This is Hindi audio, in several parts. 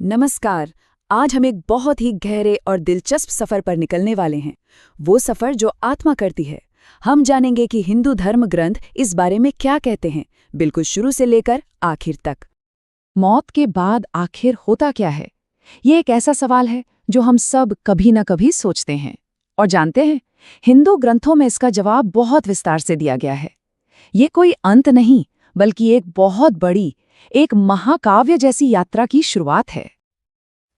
नमस्कार। आज हम एक बहुत ही गहरे और दिलचस्प सफर पर निकलने वाले हैं। वो सफर जो आत्मा करती है। हम जानेंगे कि हिंदू धर्म ग्रंथ इस बारे में क्या कहते हैं, बिल्कुल शुरू से लेकर आखिर तक। मौत के बाद आखिर होता क्या है? ये एक ऐसा सवाल है जो हम सब कभी न कभी सोचते हैं। और जानते हैं, हिंदू ग्रंथों में इसका जवाब बहुत विस्तार से दिया गया है। ये कोई अंत नहीं, बल्कि एक बहुत बड़ी, एक महाकाव्य जैसी यात्रा की शुरुआत है।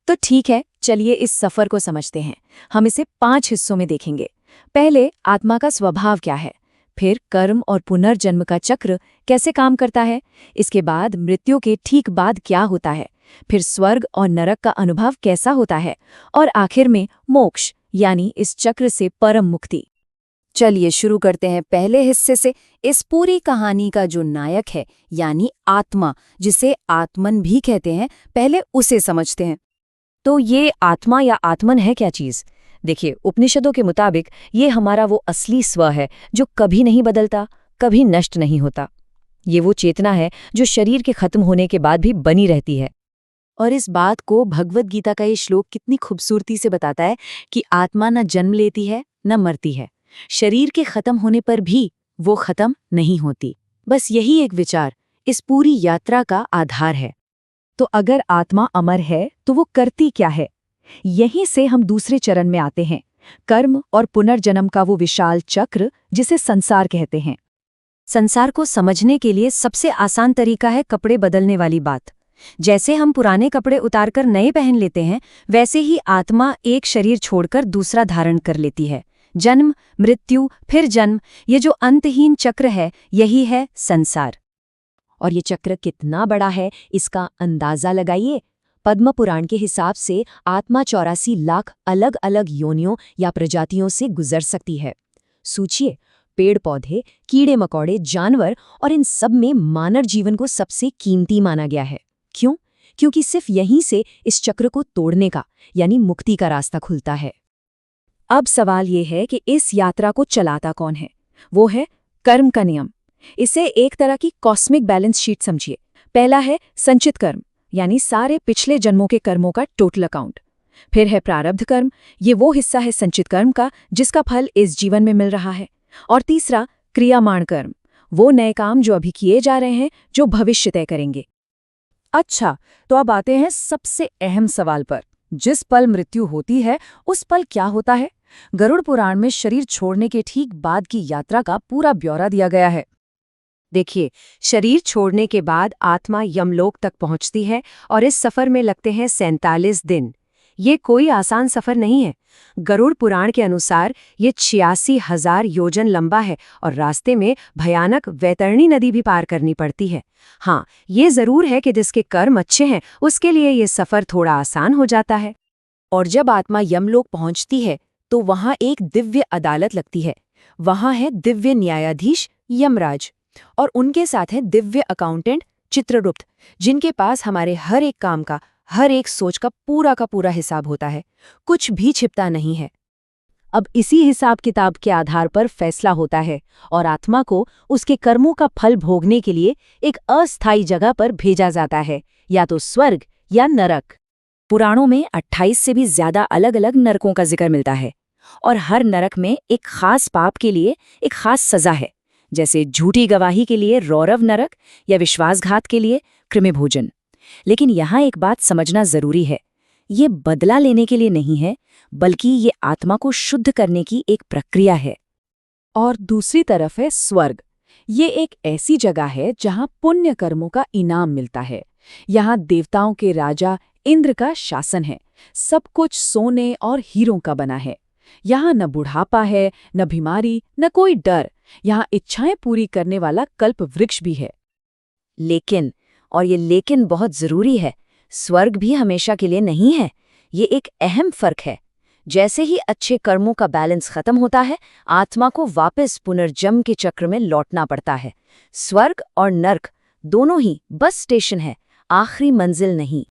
तो ठीक है, चलिए इस सफर को समझते हैं। हम इसे 5 हिस्सों में देखेंगे। पहले आत्मा का स्वभाव क्या है, फिर कर्म और पुनर्जन्म का चक्र कैसे काम करता है, इसके बाद मृत्यु के ठीक बाद क्या होता है, फिर स्वर्ग और नरक का अनुभव कैसा होता है, और आखिर में मोक्ष यानी इस चक्र से परम मुक्ति। चलिए शुरू करते हैं पहले हिस्से से। इस पूरी कहानी का जो नायक है यानी आत्मा, जिसे आत्मन भी कहते हैं, पहले उसे समझते हैं। तो ये आत्मा या आत्मन है क्या चीज? देखिए, उपनिषदों के मुताबिक ये हमारा वो असली स्व है जो कभी नहीं बदलता, कभी नष्ट नहीं होता। ये वो चेतना है जो शरीर के खत्म होने के बाद भी बनी रहती है। और इस बात को भगवद गीता का ये श्लोक कितनी खूबसूरती से बताता है कि आत्मा न जन्म लेती है न मरती है। शरीर के खत्म होने पर भी वो खत्म नहीं होती। बस यही एक विचार इस पूरी यात्रा का आधार है। तो अगर आत्मा अमर है तो वो करती क्या है? यहीं से हम दूसरे चरण में आते हैं, कर्म और पुनर्जन्म का वो विशाल चक्र जिसे संसार कहते हैं। संसार को समझने के लिए सबसे आसान तरीका है कपड़े बदलने वाली बात। जैसे हम पुराने कपड़े उतारकर नए पहन लेते हैं, वैसे ही आत्मा एक शरीर छोड़कर दूसरा धारण कर लेती है। जन्म, मृत्यु, फिर जन्म, ये जो अंतहीन चक्र है, यही है संसार। और ये चक्र कितना बड़ा है, इसका अंदाजा लगाइए। पद्म पुराण के हिसाब से आत्मा 84 लाख अलग अलग योनियों या प्रजातियों से गुजर सकती है। सोचिए, पेड़ पौधे, कीड़े मकोड़े, जानवर, और इन सब में मानव जीवन को सबसे कीमती माना गया है। क्यों? क्योंकि सिर्फ यहीं से इस चक्र को तोड़ने का यानी मुक्ति का रास्ता खुलता है। अब सवाल ये है कि इस यात्रा को चलाता कौन है? वो है कर्म का नियम। इसे एक तरह की कॉस्मिक बैलेंस शीट समझिए। पहला है संचित कर्म, यानी सारे पिछले जन्मों के कर्मों का टोटल अकाउंट। फिर है प्रारब्ध कर्म, ये वो हिस्सा है संचित कर्म का जिसका फल इस जीवन में मिल रहा है। और तीसरा क्रियामाण कर्म, वो नए काम जो अभी किए जा रहे हैं, जो भविष्य तय करेंगे। अच्छा, तो अब आते हैं सबसे अहम सवाल पर। जिस पल मृत्यु होती है, उस पल क्या होता है? गरुड़ पुराण में शरीर छोड़ने के ठीक बाद की यात्रा का पूरा ब्यौरा दिया गया है। देखिए, शरीर छोड़ने के बाद आत्मा यमलोक तक पहुंचती है और इस सफर में लगते हैं 47 दिन। ये कोई आसान सफर नहीं है। गरुड़ पुराण के अनुसार ये 86,000 योजन लंबा है और रास्ते में भयानक वैतरणी नदी भी पार करनी पड़ती है। हाँ, ये जरूर है कि जिसके कर्म अच्छे हैं उसके लिए ये सफर थोड़ा आसान हो जाता है। और जब आत्मा यमलोक पहुंचती है तो वहां एक दिव्य अदालत लगती है। वहां है दिव्य न्यायाधीश यमराज, और उनके साथ है दिव्य अकाउंटेंट चित्रगुप्त, जिनके पास हमारे हर एक काम का, हर एक सोच का पूरा हिसाब होता है। कुछ भी छिपता नहीं है। अब इसी हिसाब किताब के आधार पर फैसला होता है और आत्मा को उसके कर्मों का फल भोगने के लिए एक अस्थायी जगह पर भेजा जाता है, या तो स्वर्ग या नरक। पुराणों में 28 से भी ज्यादा अलग अलग नरकों का जिक्र मिलता है, और हर नरक में एक खास पाप के लिए एक खास सजा है। जैसे झूठी गवाही के लिए रौरव नरक, या विश्वासघात के लिए कृमिभोजन। लेकिन यहाँ एक बात समझना जरूरी है, ये बदला लेने के लिए नहीं है, बल्कि ये आत्मा को शुद्ध करने की एक प्रक्रिया है। और दूसरी तरफ है स्वर्ग। ये एक ऐसी जगह है जहाँ पुण्य कर्मों का इनाम मिलता है। यहाँ देवताओं के राजा इंद्र का शासन है। सब कुछ सोने और हीरों का बना है। यहाँ न बुढ़ापा है, न बीमारी, न कोई डर। यहाँ इच्छाएं पूरी करने वाला कल्प वृक्ष भी है। लेकिन, और ये लेकिन बहुत जरूरी है, स्वर्ग भी हमेशा के लिए नहीं है। ये एक अहम फर्क है। जैसे ही अच्छे कर्मों का बैलेंस खत्म होता है, आत्मा को वापस पुनर्जन्म के चक्र में लौटना पड़ता है। स्वर्ग और नर्क दोनों ही बस स्टेशन है, आखिरी मंजिल नहीं।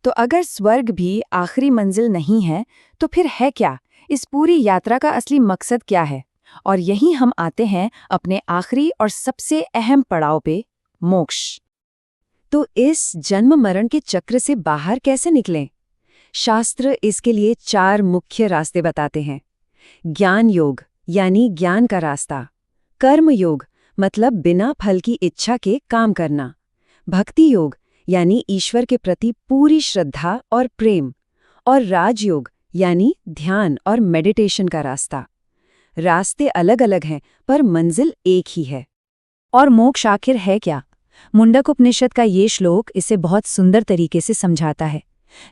तो अगर स्वर्ग भी आखिरी मंजिल नहीं है, तो फिर है क्या? इस पूरी यात्रा का असली मकसद क्या है? और यहीं हम आते हैं अपने आखिरी और सबसे अहम पड़ाव पे, मोक्ष। तो इस जन्म मरण के चक्र से बाहर कैसे निकलें? शास्त्र इसके लिए 4 मुख्य रास्ते बताते हैं। ज्ञान योग यानी ज्ञान का रास्ता, कर्म योग मतलब बिना फल की इच्छा के काम करना, भक्ति योग यानी ईश्वर के प्रति पूरी श्रद्धा और प्रेम, और राजयोग यानी ध्यान और मेडिटेशन का रास्ता। रास्ते अलग-अलग हैं पर मंजिल एक ही है। और मोक्ष आखिर है क्या? मुंडक उपनिषद का ये श्लोक इसे बहुत सुंदर तरीके से समझाता है।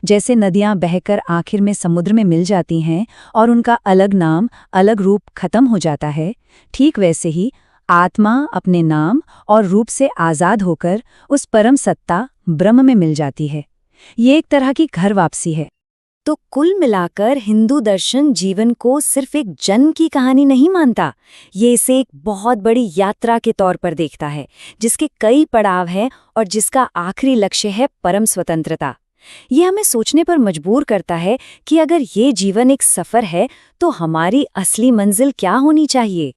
जैसे नदियां बहकर आखिर में समुद्र में मिल जाती हैं और उनका अलग नाम अलग रूप खत्म हो जाता है, ठीक वैसे ही आत्मा अपने नाम और रूप से आजाद होकर उस परम सत्ता ब्रह्म में मिल जाती है। ये एक तरह की घर वापसी है। तो कुल मिलाकर हिंदू दर्शन जीवन को सिर्फ एक जन्म की कहानी नहीं मानता, ये इसे एक बहुत बड़ी यात्रा के तौर पर देखता है, जिसके कई पड़ाव हैं और जिसका आखिरी लक्ष्य है परम स्वतंत्रता। ये हमें सोचने पर मजबूर करता है कि अगर ये जीवन एक सफर है तो हमारी असली मंजिल क्या होनी चाहिए।